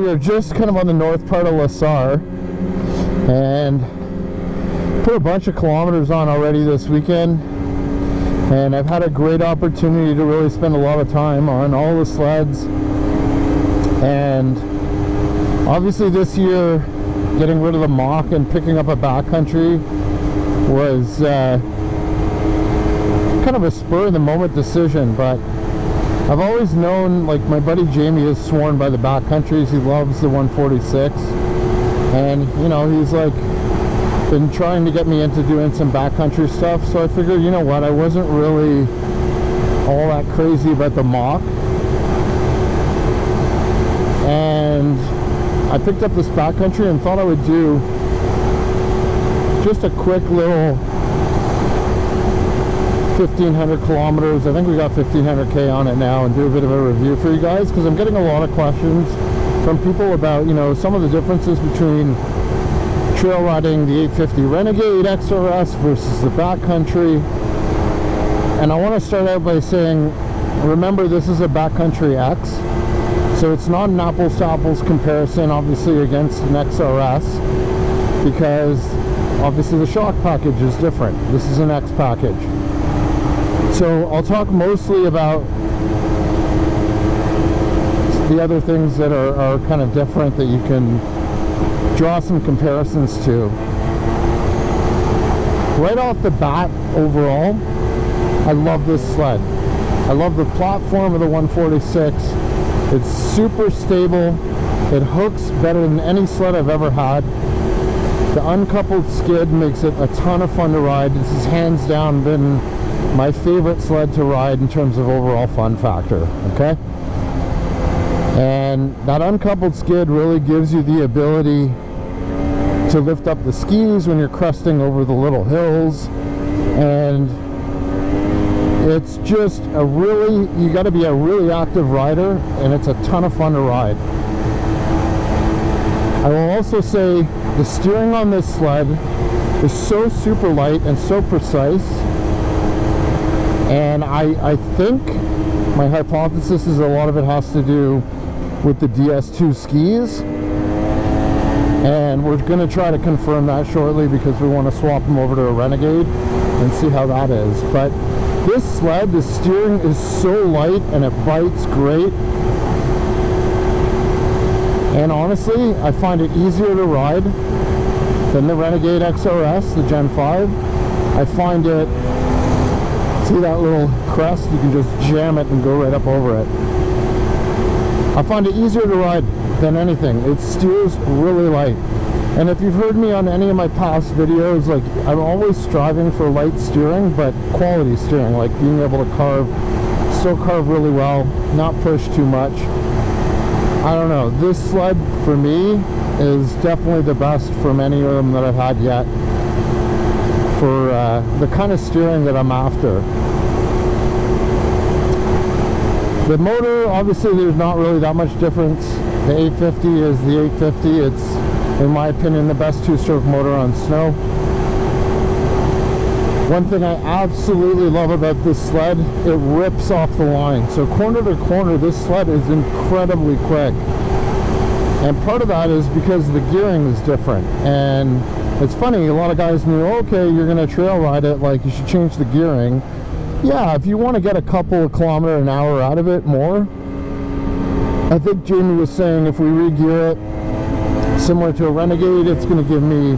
we are just kind of on the north part of Lassar, and put a bunch of kilometers on already this weekend, and I've had a great opportunity to really spend a lot of time on all the sleds. And obviously this year, getting rid of the mock and picking up a Backcountry was kind of a spur of the moment decision, but I've always known, like, my buddy Jamie is sworn by the Backcountries. He loves the 146, and you know, he's like been trying to get me into doing some backcountry stuff, so I figured, you know what, I wasn't really all that crazy about the mock, and I picked up this Backcountry and thought I would do just a quick little 1,500 kilometers. I think we got 1,500k on it now, and do a bit of a review for you guys, because I'm getting a lot of questions from people about, you know, some of the differences between trail riding the 850 Renegade XRS versus the Backcountry. And I want to start out by saying, remember, this is a Backcountry X, so it's not an apples to apples comparison obviously against an XRS, because obviously the shock package is different. This is an X package. So I'll talk mostly about the other things that are kind of different that you can draw some comparisons to. Right off the bat, overall, I love this sled. I love the platform of the 146. It's super stable. It hooks better than any sled I've ever had. The uncoupled skid makes it a ton of fun to ride. This has hands down been my favorite sled to ride in terms of overall fun factor, okay? And that uncoupled skid really gives you the ability to lift up the skis when you're cresting over the little hills, and it's just a really, you got to be a really active rider, and it's a ton of fun to ride. I will also say the steering on this sled is so super light and so precise, and I think my hypothesis is a lot of it has to do with the DS2 skis, and we're going to try to confirm that shortly, because we want to swap them over to a Renegade and see how that is. But this sled, the steering is so light and it bites great, and honestly I find it easier to ride than the Renegade XRS, the Gen 5. I find it, see that little crest, you can just jam it and go right up over it. I find it easier to ride than anything. It steers really light, and if you've heard me on any of my past videos, like, I'm always striving for light steering, but quality steering, like being able to still carve really well, not push too much. I don't know, this sled for me is definitely the best from any of them that I've had yet for the kind of steering that I'm after. The motor, obviously there's not really that much difference. The 850 is the 850. It's, in my opinion, the best two-stroke motor on snow. One thing I absolutely love about this sled, it rips off the line. So corner to corner, this sled is incredibly quick. And part of that is because the gearing is different. And it's funny, a lot of guys knew, okay, you're going to trail ride it, like, you should change the gearing. Yeah, if you want to get a couple of kilometers an hour out of it more, I think Jamie was saying if we re-gear it similar to a Renegade, it's going to give me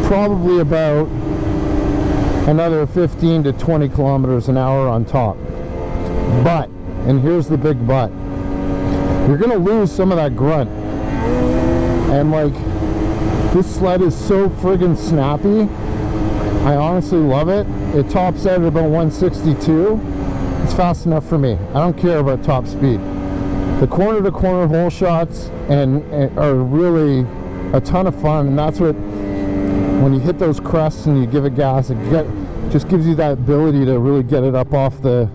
probably about another 15 to 20 kilometers an hour on top. But, and here's the big but, you're going to lose some of that grunt. And like, this sled is so friggin' snappy. I honestly love it. It tops out at about 162. It's fast enough for me. I don't care about top speed. The corner to corner hole shots and are really a ton of fun, and that's what, when you hit those crests and you give it gas, it just gives you that ability to really get it up off the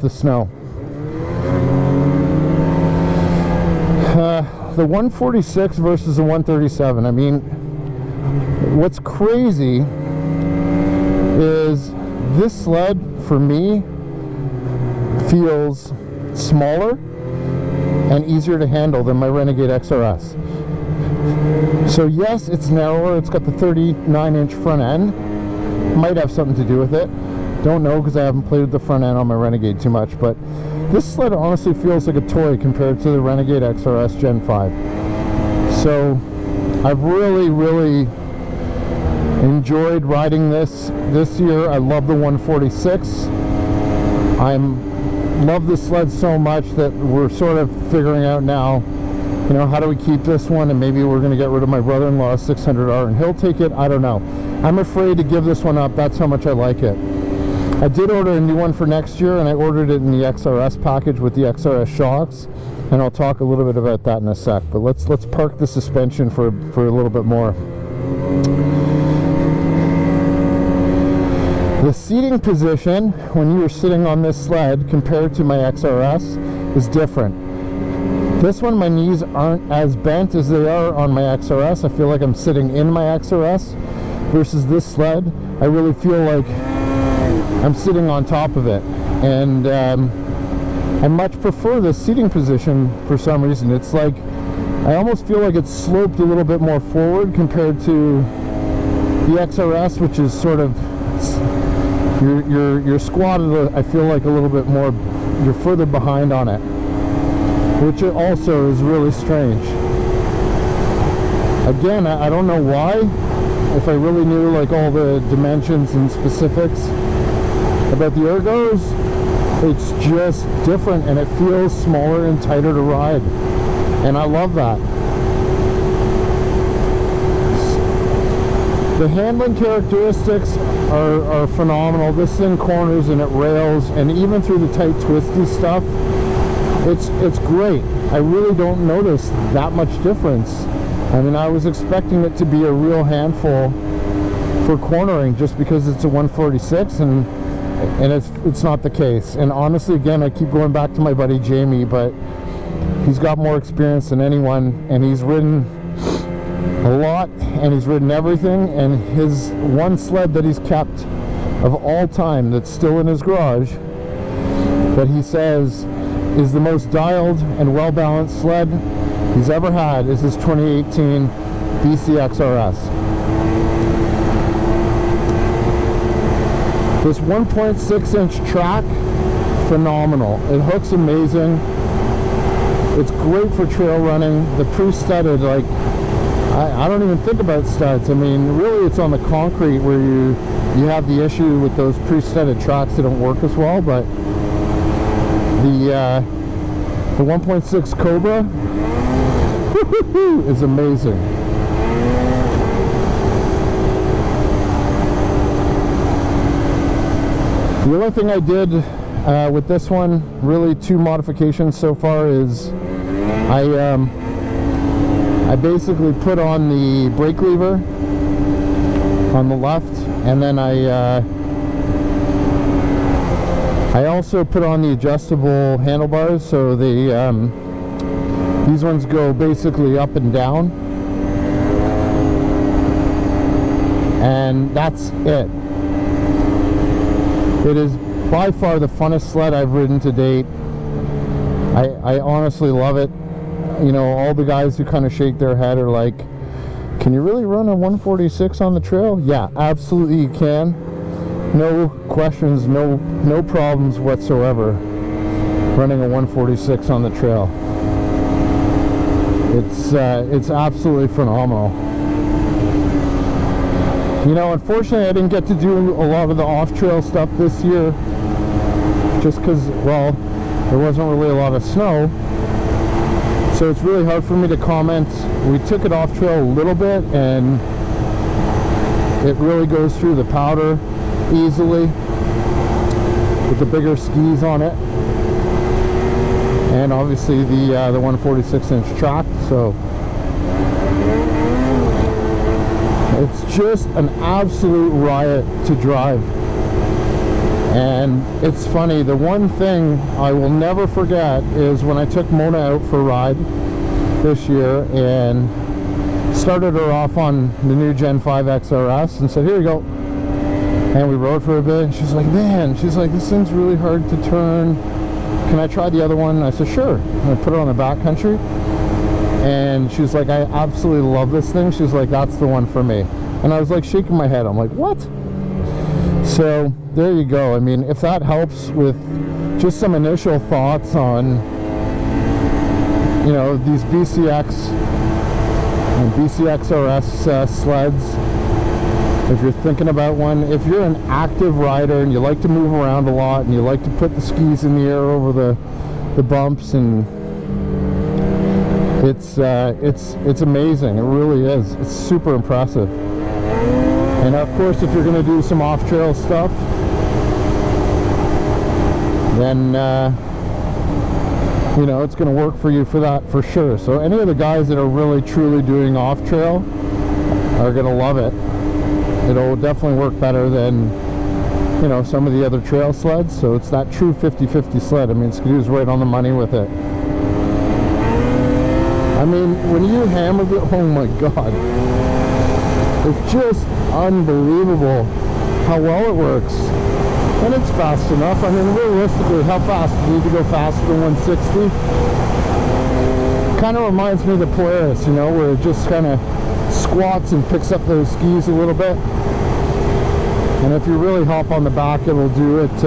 snow. The 146 versus the 137. I mean, what's crazy is this sled for me feels smaller, and easier to handle than my Renegade XRS. So yes, it's narrower. It's got the 39-inch front end. Might have something to do with it. Don't know, because I haven't played with the front end on my Renegade too much, but this sled honestly feels like a toy compared to the Renegade XRS Gen 5. So I've really enjoyed riding this year. I love the 146. Love the sled so much that we're sort of figuring out now, you know, how do we keep this one, and maybe we're going to get rid of my brother-in-law's 600R and he'll take it. I don't know. I'm afraid to give this one up. That's how much I like it. I did order a new one for next year, and I ordered it in the XRS package with the XRS shocks, and I'll talk a little bit about that in a sec. But let's park the suspension for a little bit more. The seating position when you were sitting on this sled compared to my XRS is different. This one, my knees aren't as bent as they are on my XRS. I feel like I'm sitting in my XRS, versus this sled, I really feel like I'm sitting on top of it. And I much prefer the seating position for some reason. It's like, I almost feel like it's sloped a little bit more forward compared to the XRS, which is sort of, you're squatted, I feel like a little bit more, you're further behind on it, which also is really strange. Again, I don't know why. If I really knew like all the dimensions and specifics about the ergos, it's just different, and it feels smaller and tighter to ride, and I love that. The handling characteristics are phenomenal. This thing corners and it rails, and even through the tight twisty stuff, it's great. I really don't notice that much difference. I mean, I was expecting it to be a real handful for cornering just because it's a 146, and it's not the case. And honestly, again, I keep going back to my buddy Jamie, but he's got more experience than anyone, and he's ridden a lot, and he's ridden everything, and his one sled that he's kept of all time that's still in his garage, that he says is the most dialed and well-balanced sled he's ever had, is his 2018 BCXRS. This 1.6-inch track, phenomenal. It hooks amazing. It's great for trail running. The pre-studded, like, I don't even think about studs. I mean, really, it's on the concrete where you have the issue with those pre-studded tracks that don't work as well. But the 1.6 Cobra is amazing. The only thing I did with this one, really two modifications so far, is I basically put on the brake lever on the left, and then I also put on the adjustable handlebars, so these ones go basically up and down, and that's it. It is by far the funnest sled I've ridden to date. I honestly love it. You know, all the guys who kind of shake their head are like, can you really run a 146 on the trail? Yeah, absolutely you can. No questions, no problems whatsoever running a 146 on the trail. It's absolutely phenomenal. You know, unfortunately I didn't get to do a lot of the off-trail stuff this year, just because, well, there wasn't really a lot of snow, so it's really hard for me to comment. We took it off-trail a little bit, and it really goes through the powder easily with the bigger skis on it, and obviously the 146-inch track, so it's just an absolute riot to drive. And it's funny, the one thing I will never forget is when I took Mona out for a ride this year and started her off on the new Gen 5 XRS and said, here you go. And we rode for a bit, and she's like, man, she's like, this thing's really hard to turn. can I try the other one? I said, sure. And I put it on the Backcountry, and she was like, I absolutely love this thing. She was like, that's the one for me. And I was like shaking my head. I'm like, what? So there you go. I mean, if that helps with just some initial thoughts on, you know, these BCX and BCXRS sleds, if you're thinking about one, if you're an active rider and you like to move around a lot and you like to put the skis in the air over the bumps, and it's amazing. It really is. It's super impressive. And of course, if you're going to do some off-trail stuff, then you know, it's going to work for you for that for sure. So any of the guys that are really truly doing off-trail are going to love it. It'll definitely work better than, you know, some of the other trail sleds. So it's that true 50-50 sled. I mean, Skidoo's right on the money with it. I mean, when you hammer the, oh my god, it's just unbelievable how well it works. And it's fast enough. I mean, realistically, how fast do you need to go faster than 160? Kind of reminds me of the Polaris, you know, where it just kind of squats and picks up those skis a little bit. And if you really hop on the back, it'll do it.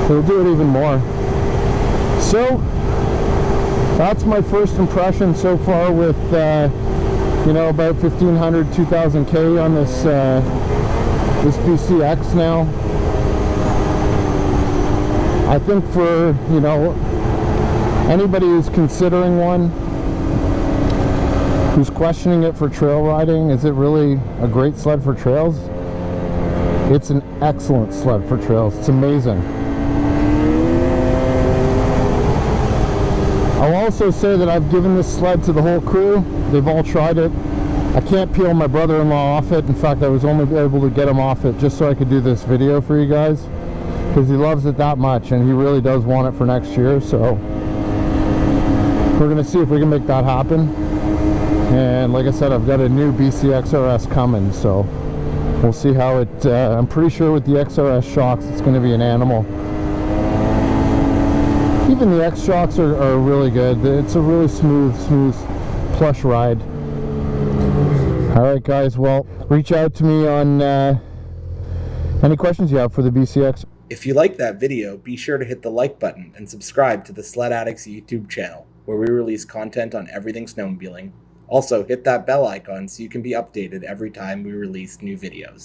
It'll do it even more. So that's my first impression so far with, you know, about 1,500, 2,000 K on this this BCX now. I think for, you know, anybody who's considering one, who's questioning it for trail riding, is it really a great sled for trails? It's an excellent sled for trails. It's amazing. I'll also say that I've given this sled to the whole crew. They've all tried it. I can't peel my brother-in-law off it. In fact, I was only able to get him off it just so I could do this video for you guys, because he loves it that much and he really does want it for next year. So we're going to see if we can make that happen. And like I said, I've got a new BCXRS coming, so we'll see how it, I'm pretty sure with the XRS shocks, it's going to be an animal. Even the X shocks are really good. It's a really smooth, plush ride. Alright guys, well, reach out to me on any questions you have for the BCX. If you liked that video, be sure to hit the like button and subscribe to the Sledaddicz YouTube channel, where we release content on everything snowmobiling. Also, hit that bell icon so you can be updated every time we release new videos.